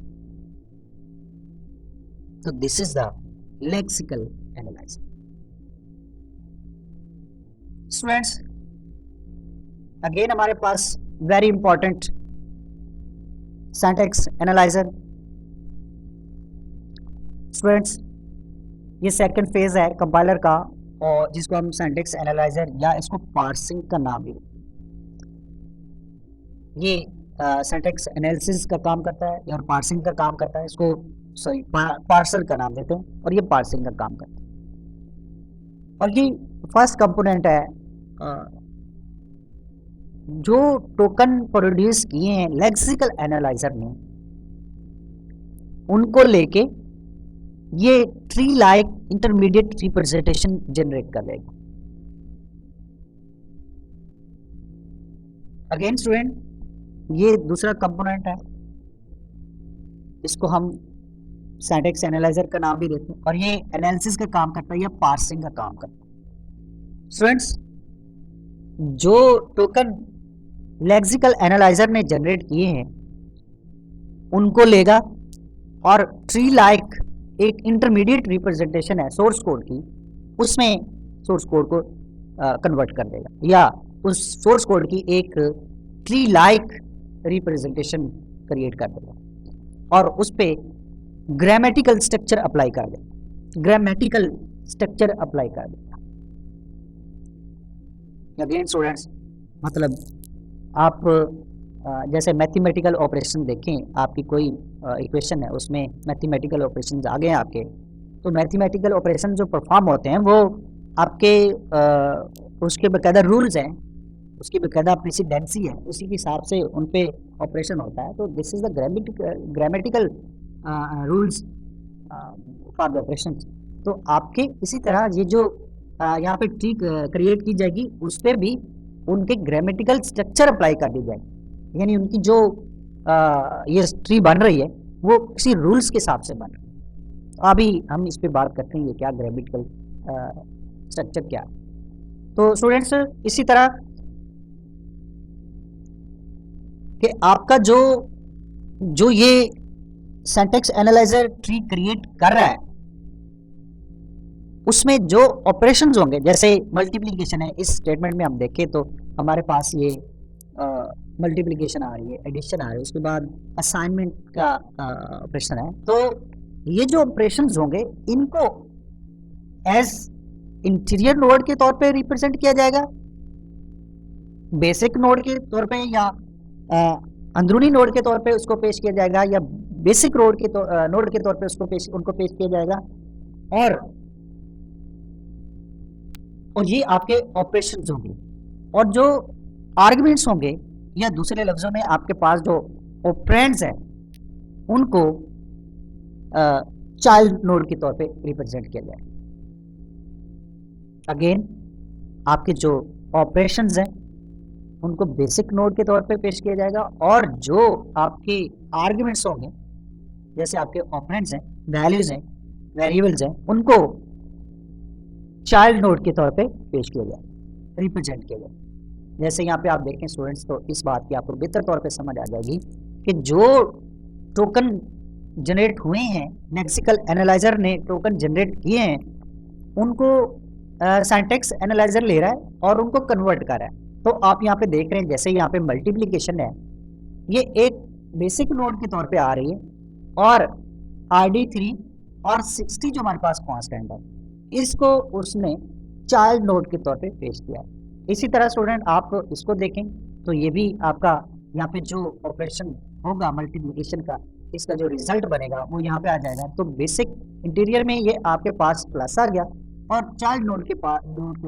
तो this is the lexical analyzer. Students again हमारे पास very important syntax analyzer. Students ये सेकंड फेज है कंपाइलर का और जिसको हम सिंटैक्स एनालाइजर या इसको पार्सिंग का नाम भी, ये सिंटैक्स एनालिसिस का काम करता है और पार्सिंग का काम करता है। इसको सॉरी पार्सर का नाम देते हैं और ये पार्सिंग का काम करता है। और ये फर्स्ट कंपोनेंट है जो टोकन प्रोड्यूस किए हैं लेक्सिकल एनालाइजर ने, उनको लेके ये tree like intermediate representation generate कर देगा। अगेन स्टूडेंट ये दूसरा कंपोनेंट है, इसको हम सिंटैक्स एनालाइजर का नाम भी देते हैं और ये एनालिसिस का काम करता है या पार्सिंग का काम करता है। स्टूडेंट्स जो टोकन लेक्सिकल एनालाइजर ने जनरेट किए हैं उनको लेगा और ट्री लाइक एक इंटरमीडिएट रिप्रेजेंटेशन है सोर्स कोड की, उसमें सोर्स कोड को कन्वर्ट कर देगा, या उस सोर्स कोड की एक ट्री लाइक रिप्रेजेंटेशन क्रिएट कर देगा और उस पे ग्रामेटिकल स्ट्रक्चर अप्लाई कर देगा, ग्रामेटिकल स्ट्रक्चर अप्लाई कर देगा। अगेन स्टूडेंट्स, मतलब आप जैसे मैथमेटिकल ऑपरेशन देखें, आपकी कोई इक्वेशन है, उसमें मैथमेटिकल ऑपरेशंस आ गए आपके, तो मैथमेटिकल ऑपरेशन जो परफॉर्म होते हैं वो आपके उसके बकायदा रूल्स हैं, उसकी बकायदा प्रेसिडेंसी है, उसी के हिसाब से उन पे ऑपरेशन होता है। तो this is the grammatical rules for the operation. तो आपके इसी तरह ये जो यहाँ पे ट्री क्रिएट की जाएगी, उस पर भी उनके ग्रामेटिकल स्ट्रक्चर अप्लाई कर दी जाएगी, यानी उनकी जो ये ट्री बन रही है वो किसी रूल्स के हिसाब से बन रही है। तो अभी हम इस पे बात करते हैं ये क्या ग्रामेटिकल स्ट्रक्चर क्या है। तो स्टूडेंट्स, इसी तरह कि आपका जो ये सिंटैक्स एनालाइजर ट्री क्रिएट कर रहा है, उसमें जो ऑपरेशंस होंगे, जैसे मल्टीप्लिकेशन है, इस स्टेटमेंट में हम देखें तो हमारे पास ये मल्टीप्लिकेशन आ रही है, एडिशन आ रही है, उसके बाद असाइनमेंट का ऑपरेशन है। तो ये जो ऑपरेशंस होंगे इनको एज इंटीरियर नोड के तौर पे रिप्रेजेंट किया जाएगा, बेसिक नोड के तौर पे, या अंदरूनी नोड के तौर पे उसको पेश किया जाएगा, या बेसिक नोड के तौर पे उनको पेश किया जाएगा। और ये आपके ऑपरेशंस होंगे, और जो आर्गुमेंट्स होंगे, या दूसरे लफ्जों में आपके पास जो ऑपरेंड्स हैं, उनको चाइल्ड नोड के तौर पे रिप्रेजेंट किया जाएगा। अगेन आपके जो ऑपरेशंस हैं उनको बेसिक नोड के तौर पे पेश किया जाएगा, और जो आपके आर्गुमेंट्स होंगे, जैसे आपके ऑपरेंड्स हैं, वैल्यूज हैं, वेरिएबल्स हैं, उनको चाइल्ड नोड के तौर पे पेश किया जाए, रिप्रेजेंट किया जाए। जैसे यहाँ पे आप देखें स्टूडेंट्स, तो इस बात की आपको बेहतर तौर पे समझ आ जाएगी कि जो टोकन जनरेट हुए हैं, लेक्सिकल एनालाइजर ने टोकन जनरेट किए हैं, उनको सिंटैक्स एनालाइजर ले रहा है और उनको कन्वर्ट कर रहा है। तो आप यहाँ पे देख रहे हैं, जैसे यहाँ पे मल्टीप्लिकेशन है, ये एक बेसिक नोड के तौर पे आ रही है, और ID3 और 60 जो हमारे पास कांस्टेंट है, इसको उसने चाइल्ड नोड के तौर पे पेश किया। इसी तरह स्टूडेंट आप इसको देखें तो ये भी आपका यहाँ पे जो ऑपरेशन होगा मल्टीप्लिकेशन का, इसका जो रिजल्ट बनेगा वो यहाँ पे आ जाएगा। तो बेसिक इंटीरियर में ये आपके पास प्लस आ गया, और चाइल्ड नोड के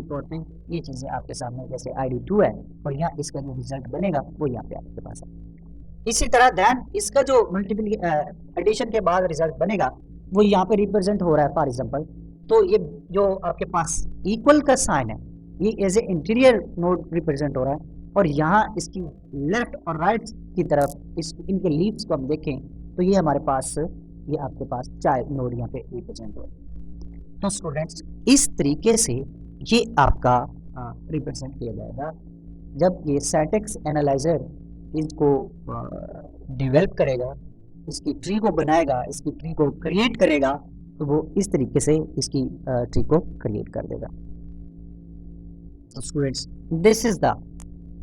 तौर पे ये चीज़ें आपके सामने, जैसे ID2 है, और यहाँ इसका जो रिजल्ट बनेगा वो यहाँ पे आपके पास है। इसी तरह दैन इसका जो एडिशन के बाद रिजल्ट बनेगा वो यहाँ पे रिप्रेजेंट हो रहा है। फॉर एग्जाम्पल, तो ये जो आपके पास इक्वल का साइन है, ये as a interior node represent हो रहा है, और यहाँ इसकी लेफ्ट और राइट की तरफ इनके लीव्स को हम देखें तो ये हमारे पास, ये आपके पास चाइल्ड नोड यहाँ पे रिप्रेजेंट हो रहा है। तो स्टूडेंट्स, इस तरीके से ये आपका रिप्रेजेंट किया जाएगा जब ये सिंटैक्स एनालाइजर इसको डेवलप करेगा, इसकी ट्री को बनाएगा, इसकी ट्री को क्रिएट करेगा, तो वो इस तरीके से इसकी ट्री को क्रिएट कर देगा। तो students, this is the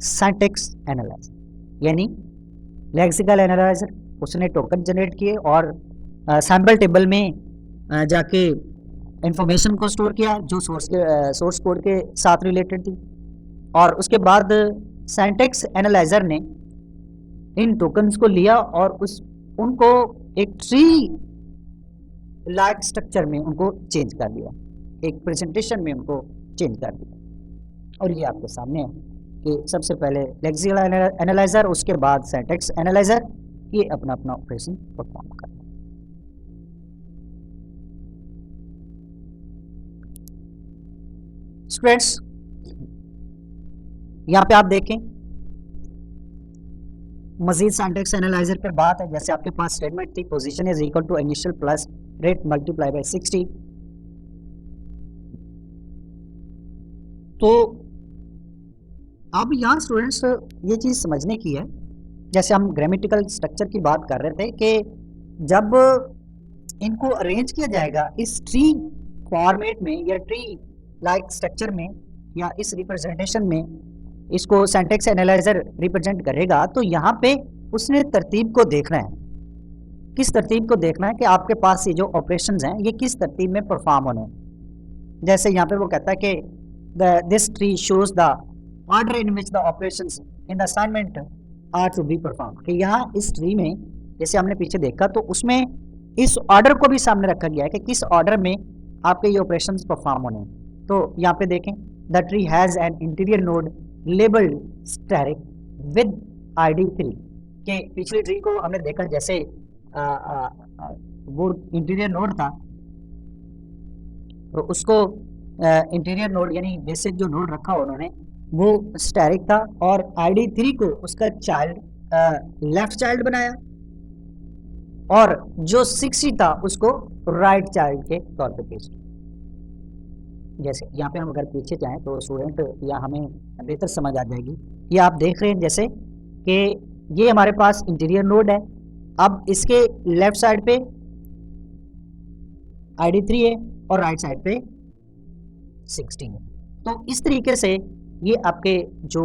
syntax analyser, यानी लेक्सिकल एनालाइजर, उसने टोकन जनरेट किए और सैम्पल टेबल में जाके इंफॉर्मेशन को स्टोर किया जो सोर्स कोड के साथ रिलेटेड थी, और उसके बाद सिंटैक्स एनालाइजर ने इन टोकन्स को लिया और उनको एक ट्री लाइक स्ट्रक्चर में उनको चेंज कर दिया, एक प्रेजेंटेशन में उनको चेंज कर दिया। और ये आपके सामने है कि सबसे पहले लेक्सिकल एनालाइजर, उसके बाद सिंटैक्स एनालाइजर, ये अपना अपना ऑपरेशन परफॉर्म करता है। स्टूडेंट्स, यहाँ पे आप देखें मजीद सिंटैक्स एनालाइजर पर बात है। जैसे आपके पास स्टेटमेंट थी, position is equal to initial plus rate multiply by 60। तो अब यहाँ स्टूडेंट्स ये चीज़ समझने की है, जैसे हम ग्रामेटिकल स्ट्रक्चर की बात कर रहे थे कि जब इनको अरेंज किया जाएगा इस ट्री फॉर्मेट में या ट्री लाइक स्ट्रक्चर में या इस रिप्रेजेंटेशन में, इसको सिंटैक्स एनालाइजर रिप्रेजेंट करेगा। तो यहाँ पे उसने तरतीब को देखना है, किस तरतीब को देखना है कि आपके पास ये जो ऑपरेशंस हैं ये किस तरतीब में परफॉर्म होने हैं। जैसे यहाँ पे वो कहता है कि this tree shows the order in which the operations in the assignment are to be perform, कि यहाँ इस ट्री में जैसे हमने पीछे देखा तो उसमें इस ऑर्डर को भी सामने रखा गया है कि किस ऑर्डर में आपके ये ऑपरेशंस परफॉर्म होने हैं। तो यहाँ पे देखें, the tree has an interior node labelled static with ID 3, के पिछली ट्री को हमने देखा जैसे वो इंटीरियर नोड था तो उसको इंटीरियर नोड यानी बेसिक जो नोड रखा उन्होंने वो स्टैटिक था और ID 3 को उसका चाइल्ड लेफ्ट चाइल्ड बनाया और जो 60 था उसको राइट चाइल्ड के तौर पे पेश किया। जैसे यहाँ पे हम अगर पीछे जाएं तो स्टूडेंट या हमें बेहतर समझ आ जाएगी। ये आप देख रहे हैं जैसे कि ये हमारे पास इंटीरियर नोड है, अब इसके लेफ्ट साइड पे ID 3 है और राइट साइड पे 16 है। तो इस तरीके से ये आपके जो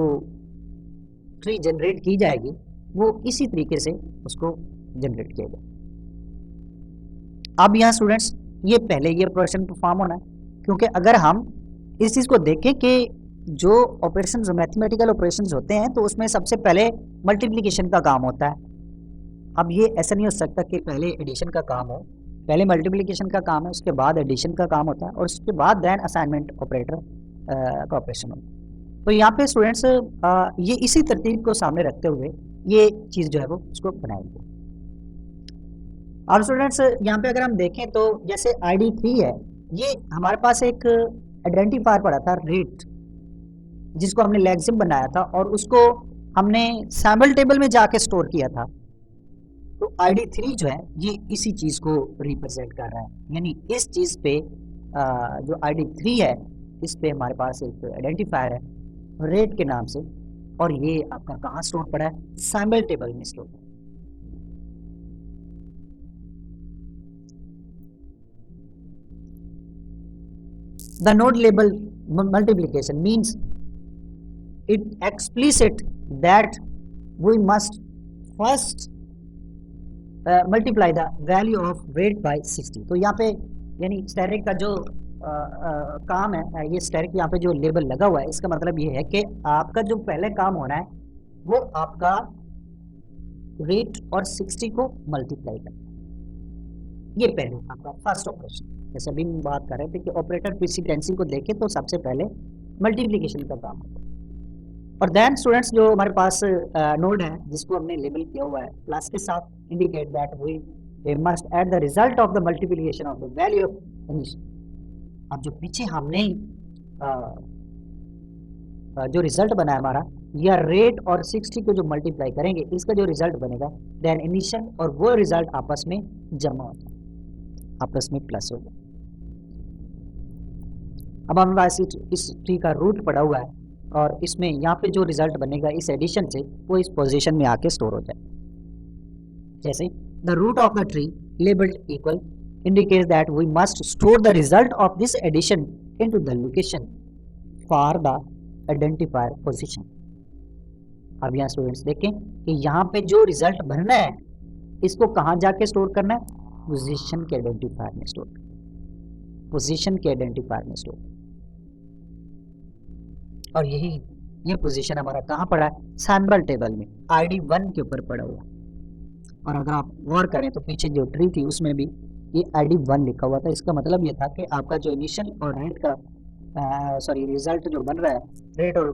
ट्री जनरेट की जाएगी वो इसी तरीके से उसको जनरेट किया जाए। अब यहाँ स्टूडेंट्स ये पहले ये ऑपरेशन परफॉर्म होना है, क्योंकि अगर हम इस चीज़ को देखें कि जो ऑपरेशंस मैथमेटिकल ऑपरेशंस होते हैं तो उसमें सबसे पहले मल्टीप्लिकेशन का काम होता है। अब ये ऐसा नहीं हो सकता कि पहले एडिशन का काम हो, पहले मल्टीप्लिकेशन का काम है, उसके बाद एडिशन का काम होता है और उसके बाद देन असाइनमेंट ऑपरेटर का ऑपरेशन होता है। तो यहाँ पे स्टूडेंट्स ये इसी तरतीब को सामने रखते हुए ये चीज़ जो है वो उसको बनाएंगे। और स्टूडेंट्स यहाँ पे अगर हम देखें तो जैसे ID 3 है, ये हमारे पास एक आइडेंटिफायर पड़ा था रेट, जिसको हमने लेक्सिम बनाया था और उसको हमने सैम्पल टेबल में जाके स्टोर किया था। तो ID 3 जो है ये इसी चीज़ को रिप्रेजेंट कर रहा है, यानी इस चीज़ पे जो ID 3 है इस पे हमारे पास एक आइडेंटिफायर है रेट के नाम से और ये आपका कहाँ स्टोर पड़ा है, सैम्पल टेबल में store. The node label multiplication means it explicit that we must first multiply the value of weight by 60। तो यहाँ पे यानी स्टैटिक का जो काम है, ये स्टैटिक यहाँ पे जो लेबल लगा हुआ है इसका मतलब ये है कि आपका जो पहले काम होना है वो आपका रेट और 60 को मल्टीप्लाई करना, ये पहले आपका फर्स्ट ऑपरेशन। जैसे अभी हम बात कर रहे थे कि ऑपरेटर प्रेसिडेंसी को देखें तो सबसे पहले मल्टीप्लिकेशन का काम होता है। और देन स्टूडेंट्स जो हमारे पास नोड है जिसको हमने लेबल किया हुआ है प्लस के साथ, indicate that we must add the result of the multiplication of the value of initial. अब जो पीछे हमने जो रिजल्ट बना है हमारा या रेट और 60 को जो मल्टीप्लाई करेंगे इसका जो रिजल्ट बनेगा देन इनिशियल, और वो रिजल्ट आपस में जमा होता है, आपस में प्लस हो गया। अब हमारे पास इस ट्री का रूट पड़ा हुआ है और इसमें यहाँ पे जो रिजल्ट बनेगा इस एडिशन से वो इस पोजीशन में आके स्टोर हो जाए। जैसे the root of the tree labelled equal indicates that we must store the result of this addition into the location for the identifier position। अब यहाँ स्टूडेंट्स देखें कि यहाँ पे जो रिजल्ट बनना है इसको कहाँ जाके स्टोर करना है, पोजीशन के आइडेंटिफायर में स्टोर, पोजीशन के आइडेंटिफायर में स्टोर। और यही ये पोजीशन हमारा कहाँ पड़ा है, सैम्पल टेबल में ID 1 के ऊपर पड़ा हुआ। और अगर आप गौर करें तो पीछे जो ट्री थी उसमें भी ये ID 1 लिखा हुआ था। इसका मतलब ये था कि आपका जो इनिशियल और रेट का रिजल्ट जो बन रहा है रेट और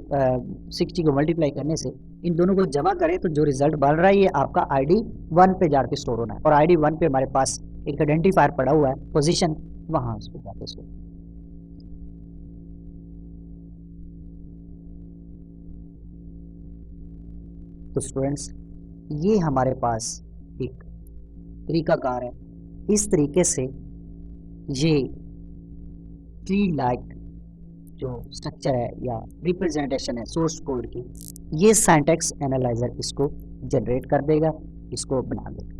60 को मल्टीप्लाई करने से इन दोनों को जमा करें तो जो रिजल्ट बन रहा है ये आपका ID 1 पे जाके स्टोर होना है। और ID 1 पे हमारे पास एक आइडेंटिफायर पड़ा हुआ है पोजीशन, वहाँ उसको जाके स्टोर। तो स्टूडेंट्स ये हमारे पास एक तरीकाकार है, इस तरीके से ये ट्री लाइक जो स्ट्रक्चर है या रिप्रेजेंटेशन है सोर्स कोड की, ये सिंटैक्स एनालाइजर इसको जनरेट कर देगा, इसको बना देगा।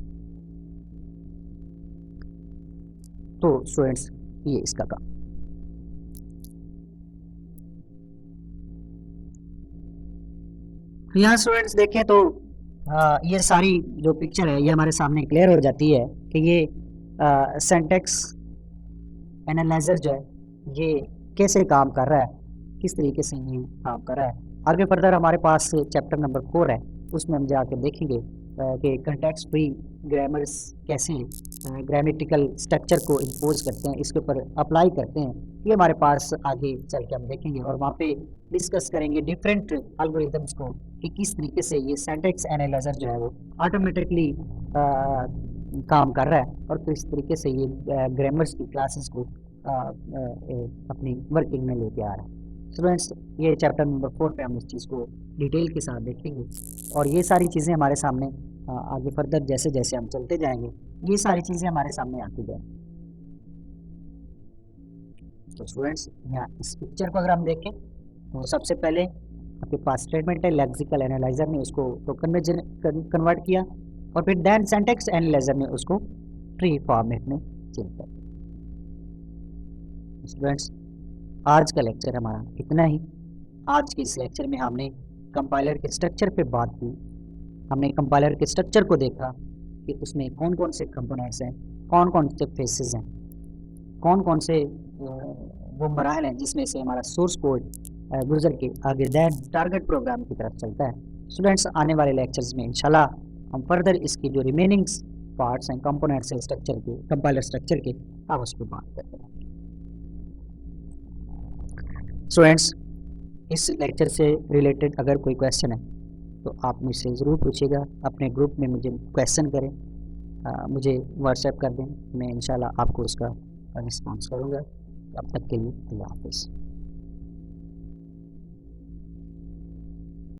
तो स्टूडेंट्स ये इसका काम। यहाँ स्टूडेंट्स देखें तो ये सारी जो पिक्चर है ये हमारे सामने क्लियर हो जाती है कि ये सिंटैक्स एनालाइजर जो है ये कैसे काम कर रहा है, किस तरीके से ये काम कर रहा है। आगे फर्दर हमारे पास चैप्टर नंबर 4 है, उसमें हम जाके देखेंगे कि कंटेक्स्ट फ्री ग्रामर्स कैसे ग्रामेटिकल स्ट्रक्चर को इम्पोज करते हैं, इसके ऊपर अप्लाई करते हैं। ये हमारे पास आगे चल के हम देखेंगे और वहाँ पे डिस्कस करेंगे डिफरेंट एल्गोरिथम्स को कि किस तरीके से ये सिंटैक्स एनालाइजर जो है वो ऑटोमेटिकली काम कर रहा है और किस तरीके से ये ग्रामर्स की क्लासेस को अपनी वर्किंग में लेके आ रहा है। स्टूडेंट्स ये चैप्टर नंबर 4 पे हम इस चीज़ को डिटेल के साथ देखेंगे और ये सारी चीज़ें हमारे सामने आगे फर्दर जैसे जैसे हम चलते जाएंगे ये सारी चीज़ें हमारे सामने आती जाएंगी। तो स्टूडेंट्स यहाँ इस पिक्चर को अगर हम देखें तो सबसे पहले आपके पास स्टेटमेंट है, लेक्सिकल एनालाइजर ने उसको टोकन में कन्वर्ट किया और फिर देन सिंटैक्स एनालाइजर ने उसको ट्री फॉर्मेट में चेंज कर दिया। स्टूडेंट्स आज का लेक्चर हमारा इतना ही। आज के इस लेक्चर में हमने कंपाइलर के स्ट्रक्चर पे बात की, हमने कंपाइलर के स्ट्रक्चर को देखा कि उसमें कौन कौन से कंपोनेंट्स हैं, कौन कौन से फेसेस हैं, कौन कौन से वो मराहल हैं जिसमें से हमारा सोर्स कोड गुजर के आगे दैन टारगेट प्रोग्राम की तरफ चलता है। स्टूडेंट्स आने वाले लेक्चर्स में इंशाल्लाह हम फर्दर इसकी जो रिमेनिंग पार्ट्स हैं कंपोनेंट्स हैं स्ट्रक्चर के, कंपाइलर स्ट्रक्चर के, आप उस पर बात करते हैं। स्टूडेंट्स इस लेक्चर से रिलेटेड अगर कोई क्वेश्चन है तो आप मुझसे ज़रूर पूछिएगा, अपने ग्रुप में मुझे क्वेश्चन करें, मुझे व्हाट्सएप कर दें, मैं इंशाल्लाह आपको उसका रिस्पॉन्स करूँगा। तब तक के लिए अल्लाह हाफ़िज़।